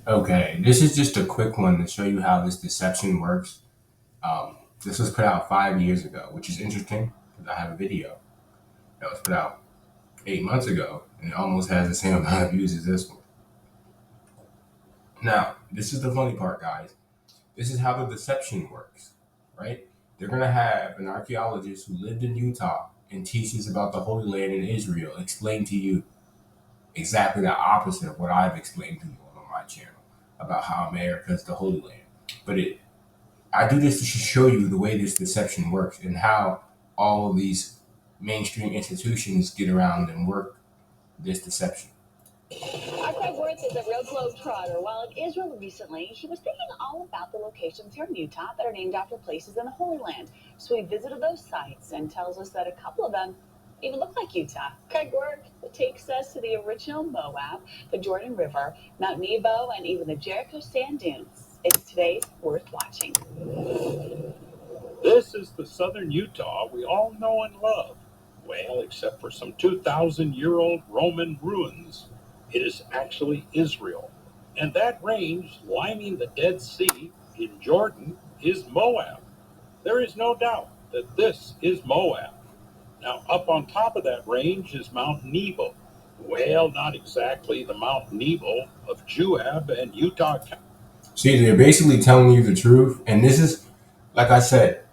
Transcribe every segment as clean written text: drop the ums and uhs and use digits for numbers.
Okay, this is just a quick one to show you how this deception works. This was put out 5 years ago, which is interesting because I have a video that was put out 8 months ago and it almost has the same amount of views as this one. Now, this is the funny part, guys. This is how the deception works, right? They're going to have an archaeologist who lived in Utah and teaches about the Holy Land in Israel explain to you exactly the opposite of what I've explained to you on my channel about how America is the Holy Land. But I do this to show you the way this deception works and how all of these mainstream institutions get around and work this deception. Our Craig Worth is a real globetrotter. While in Israel recently, he was thinking all about the locations here in Utah that are named after places in the Holy Land. So he visited those sites and tells us that a couple of them even look like Utah. Craig Worth takes us to the original Moab, the Jordan River, Mount Nebo, and even the Jericho sand dunes. It's today's Worth Watching. This is the southern Utah we all know and love. Well, except for some 2,000-year-old Roman ruins. It is actually Israel. And that range lining the Dead Sea in Jordan is Moab. There is no doubt that this is Moab. Now, up on top of that range is Mount Nebo. Well, not exactly the Mount Nebo of Joab and Utah County. See, they're basically telling you the truth. And this is, like I said,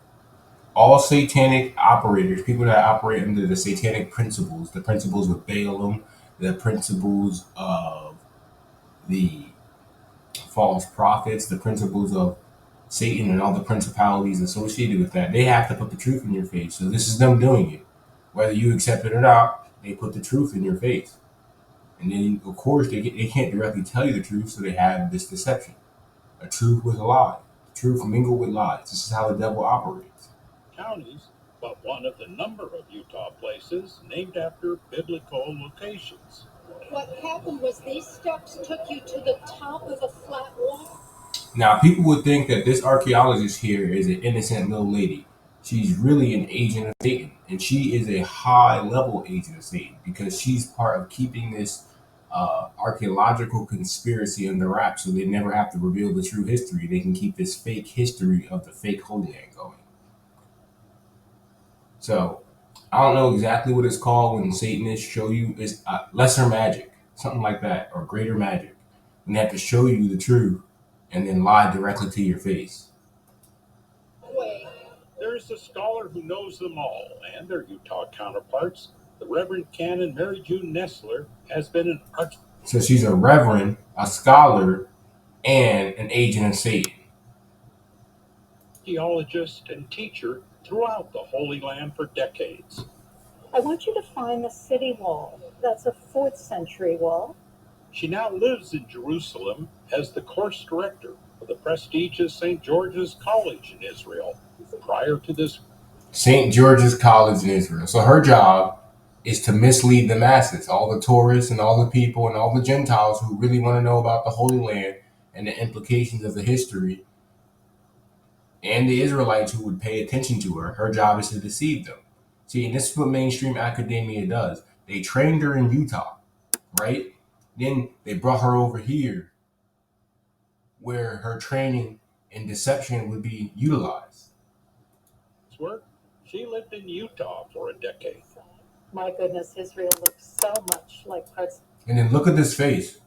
all satanic operators, people that operate under the satanic principles, the principles of Balaam, the principles of the false prophets, the principles of Satan and all the principalities associated with that, they have to put the truth in your face. So this is them doing it. Whether you accept it or not, they put the truth in your face. And then, of course, they can't directly tell you the truth, so they have this deception. A truth with a lie. Truth mingled with lies. This is how the devil operates. Counties, but one of the number of Utah places named after biblical locations. What happened was these steps took you to the top of a flat wall. Now, people would think that this archaeologist here is an innocent little lady. She's really an agent of Satan, and she is a high-level agent of Satan because she's part of keeping this archaeological conspiracy under wraps, so they never have to reveal the true history. They can keep this fake history of the fake Holy Land going. So, I don't know exactly what it's called when Satanists show you it's lesser magic, something like that, or greater magic. And they have to show you the truth and then lie directly to your face. There is a scholar who knows them all and their Utah counterparts. The Reverend Canon Mary June Nestler has been an So she's a reverend, a scholar, and an agent of Satan. Archaeologist and teacher throughout the Holy Land for decades. I want you to find the city wall. That's a 4th century wall. She now lives in Jerusalem as the course director of the prestigious St. George's College in Israel. Prior to this, St. George's College in Israel. So her job is to mislead the masses, all the tourists and all the people and all the Gentiles who really want to know about the Holy Land and the implications of the history, and the Israelites who would pay attention to her. Her job is to deceive them. See, and this is what mainstream academia does. They trained her in Utah, right? Then they brought her over here where her training and deception would be utilized. Work, she lived in Utah for a decade. My goodness, Israel looks so much like parts And then look at this face.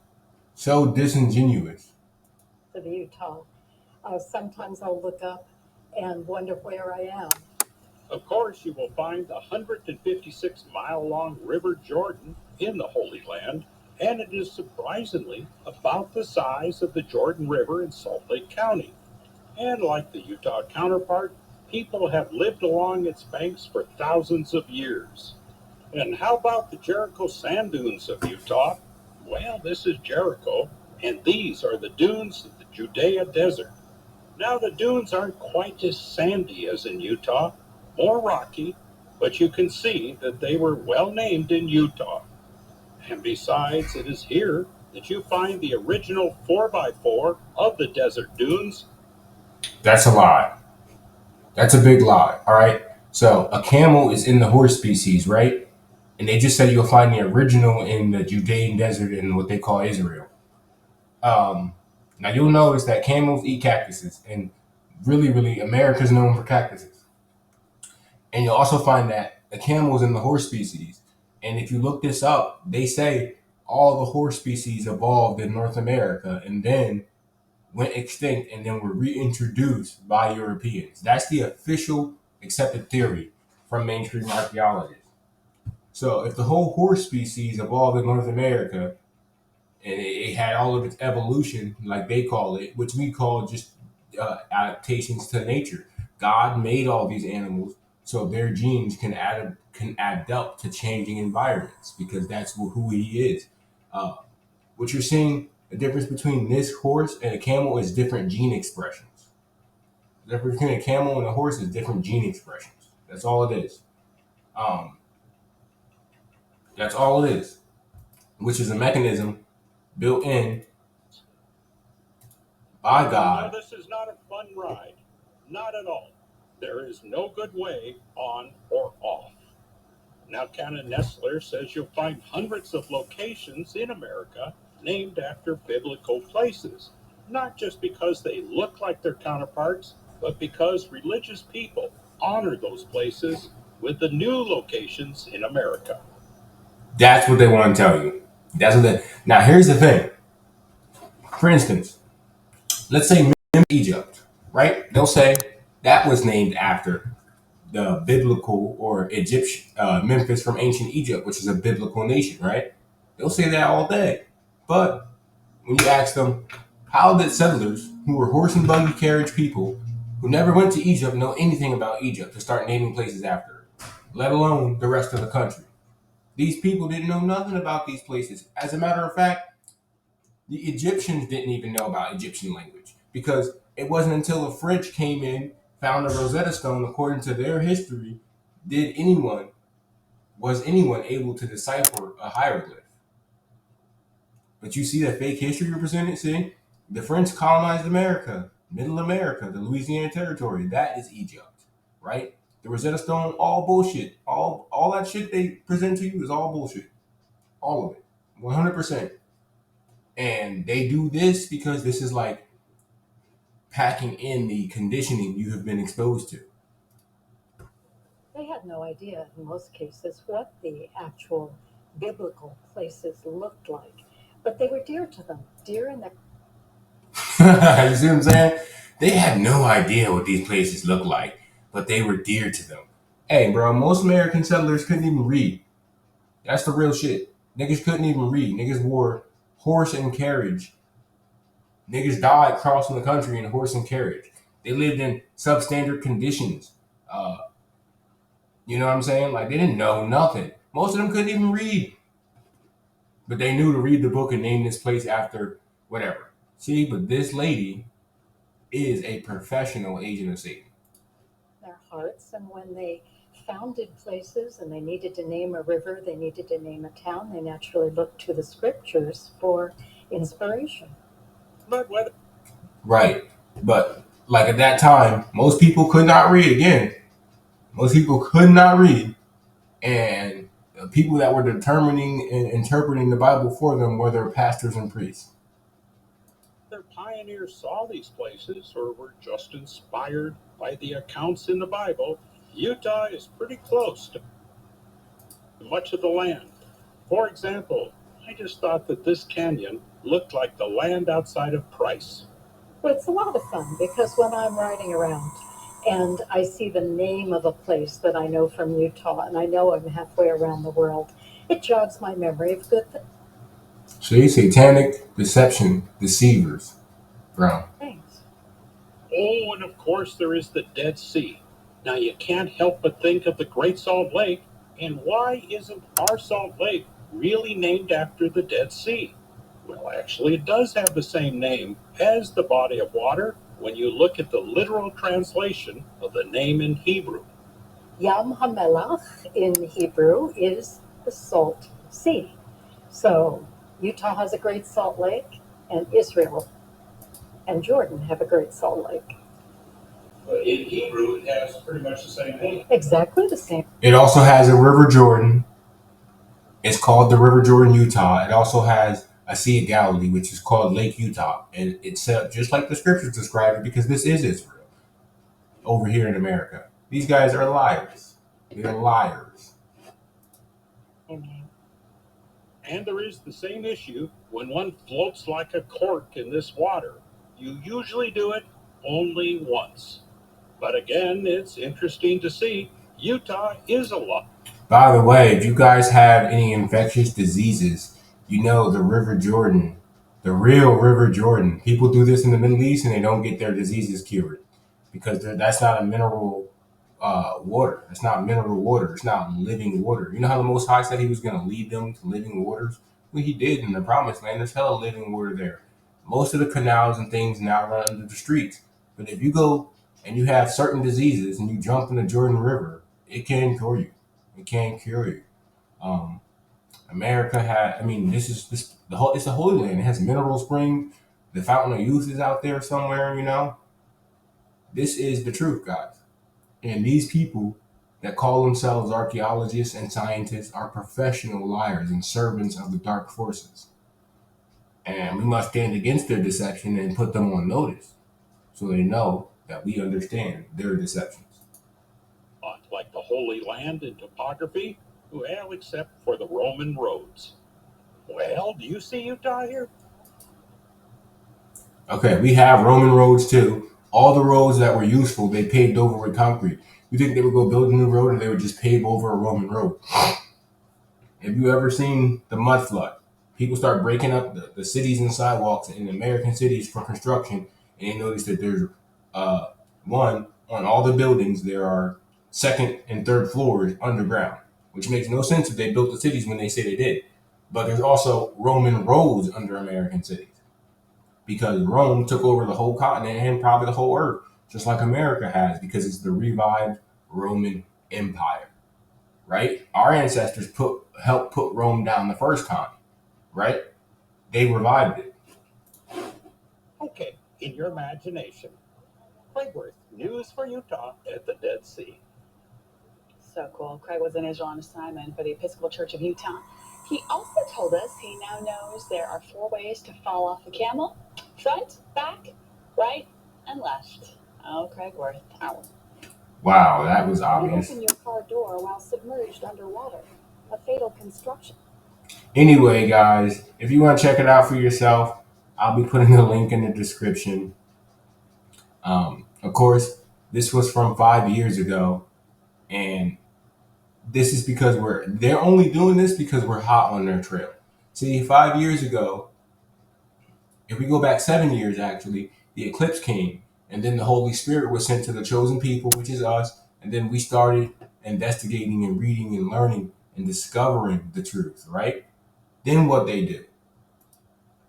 So disingenuous. of Utah. Sometimes I'll look up and wonder where I am. Of course, you will find the 156-mile-long River Jordan in the Holy Land, and it is surprisingly about the size of the Jordan River in Salt Lake County. And like the Utah counterpart, people have lived along its banks for thousands of years. And how about the Jericho sand dunes of Utah? Well, this is Jericho, and these are the dunes of the Judea Desert. Now, the dunes aren't quite as sandy as in Utah, more rocky, but you can see that they were well named in Utah. And besides, it is here that you find the original 4x4 of the desert dunes. That's a lie. That's a big lie, all right? So a camel is in the horse species, right? And they just said you'll find the original in the Judean desert in what they call Israel. Now you'll notice that camels eat cactuses, and really, America's known for cactuses. And you'll also find that the camel is in the horse species. And if you look this up, they say all the horse species evolved in North America and then went extinct and then were reintroduced by Europeans. That's the official accepted theory from mainstream archaeologists. So if the whole horse species evolved in North America and it had all of its evolution, like they call it, which we call just adaptations to nature. God made all these animals so their genes can adapt to changing environments because that's who He is. Uh, what you're seeing, the difference between this horse and a camel is different gene expressions. The difference between a camel and a horse is different gene expressions. That's all it is. Um, that's all it is, which is a mechanism built in by Now, God. this is not a fun ride. Not at all. There is no good way on or off. Now, Canon Nestler says you'll find hundreds of locations in America named after biblical places, not just because they look like their counterparts, but because religious people honor those places with the new locations in America. That's what they want to tell you. That's what they. Now, here's the thing. For instance, let's say Egypt, right? They'll say that was named after the biblical or Egyptian Memphis from ancient Egypt, which is a biblical nation, right? They'll say that all day. But when you ask them, how did settlers who were horse and buggy carriage people who never went to Egypt know anything about Egypt to start naming places after it, let alone the rest of the country? These people didn't know nothing about these places. As a matter of fact, the Egyptians didn't even know about Egyptian language because it wasn't until the French came in, found the Rosetta Stone, according to their history, did anyone was anyone able to decipher a hieroglyph. But you see that fake history represented. See, the French colonized America, Middle America, the Louisiana Territory. That is Egypt, right? The Rosetta Stone, all bullshit. All that shit they present to you is all bullshit. All of it, 100%. And they do this because this is like packing in the conditioning you have been exposed to. They had no idea in most cases what the actual biblical places looked like, but they were dear to them, dear in their. You see what I'm saying? They had no idea what these places looked like, but they were dear to them. Hey, bro, most American settlers couldn't even read. That's the real shit. Niggas couldn't even read. Niggas wore horse and carriage. Niggas died crossing the country in horse and carriage. They lived in substandard conditions. Uh, you know what I'm saying? Like they didn't know nothing. Most of them couldn't even read, but they knew to read the book and name this place after whatever. See, but this lady is a professional agent of Satan. Their hearts, and when they founded places and they needed to name a river, they needed to name a town, they naturally looked to the scriptures for inspiration. But whether Right. But like at that time, most people could not read. Again, most people could not read, and the people that were determining and interpreting the Bible for them were their pastors and priests. their pioneers saw these places or were just inspired by the accounts in the Bible, Utah is pretty close to much of the land. For example, I just thought that this canyon looked like the land outside of Price. Well, it's a lot of fun because when I'm riding around and I see the name of a place that I know from Utah and I know I'm halfway around the world, it jogs my memory of good See, satanic deception, deceivers, bro. things. Oh, and of course there is the Dead Sea. Now you can't help but think of the Great Salt Lake, and why isn't our Salt Lake really named after the Dead Sea? Well, actually, it does have the same name as the body of water when you look at the literal translation of the name in Hebrew. Yam HaMelach in Hebrew is the Salt Sea. So Utah has a great salt lake, and Israel and Jordan have a great salt lake. But in Hebrew, it has pretty much the same name. Exactly the same. It also has a River Jordan. It's called the River Jordan, Utah. It also has a Sea of Galilee, which is called Lake Utah, and it's just like the scriptures describe it, because this is Israel over here in America. These guys are liars. They're liars. Amen. And there is the same issue when one floats like a cork in this water. You usually do it only once. But again, it's interesting to see Utah is a lot. By the way, if you guys have any infectious diseases, you know the River Jordan, the real River Jordan. People do this in the Middle East and they don't get their diseases cured because that's not a mineral water. It's not mineral water. It's not living water. You know how the Most High said He was going to lead them to living waters? Well, He did in the Promised Land. There's hella living water there. Most of the canals and things now run under the streets. But if you go and you have certain diseases and you jump in the Jordan River, it can cure you. It can cure you. Um, America had. I mean, this the whole. It's a holy land. It has mineral spring. The fountain of youth is out there somewhere. You know, this is the truth, guys. And these people that call themselves archaeologists and scientists are professional liars and servants of the dark forces. And we must stand against their deception and put them on notice so they know that we understand their deceptions. Not like the Holy Land in topography, well, except for the Roman roads. Well, do you see Utah here? Okay, we have Roman roads too. All the roads that were useful, they paved over with concrete. You think they would go build a new road or they would just pave over a Roman road? Have you ever seen the mud flood? People start breaking up the cities and sidewalks in American cities for construction, and they notice that there's one on all the buildings. There are second and third floors underground, which makes no sense if they built the cities when they say they did. But there's also Roman roads under American cities because Rome took over the whole continent and probably the whole earth, just like America has, because it's the revived Roman Empire, right? Our ancestors helped put Rome down the first time, right? They revived it. Okay, in your imagination. Craigworth, news for Utah at the Dead Sea. So cool. Craig was in Israel on assignment for the Episcopal Church of Utah. He also told us he now knows there are 4 ways to fall off a camel: front, back, right, and left. Oh, Craig Worth. Ow. Wow, that was You obvious. open your car door while submerged underwater. A fatal construction. Anyway, guys, if you want to check it out for yourself, I'll be putting a link in the description. Of course, this was from 5 years ago, and this is because they're only doing this because we're hot on their trail. See, 5 years ago, if we go back 7 years, actually, the eclipse came, and then the Holy Spirit was sent to the chosen people, which is us, and then we started investigating and reading and learning and discovering the truth, right? Then what they do.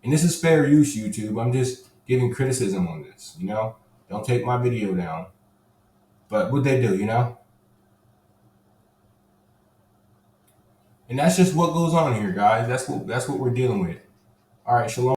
And this is fair use, YouTube. I'm just giving criticism on this, you know? Don't take my video down. But what they do, you know? And that's just what goes on here, guys. That's what we're dealing with. All right, shalom.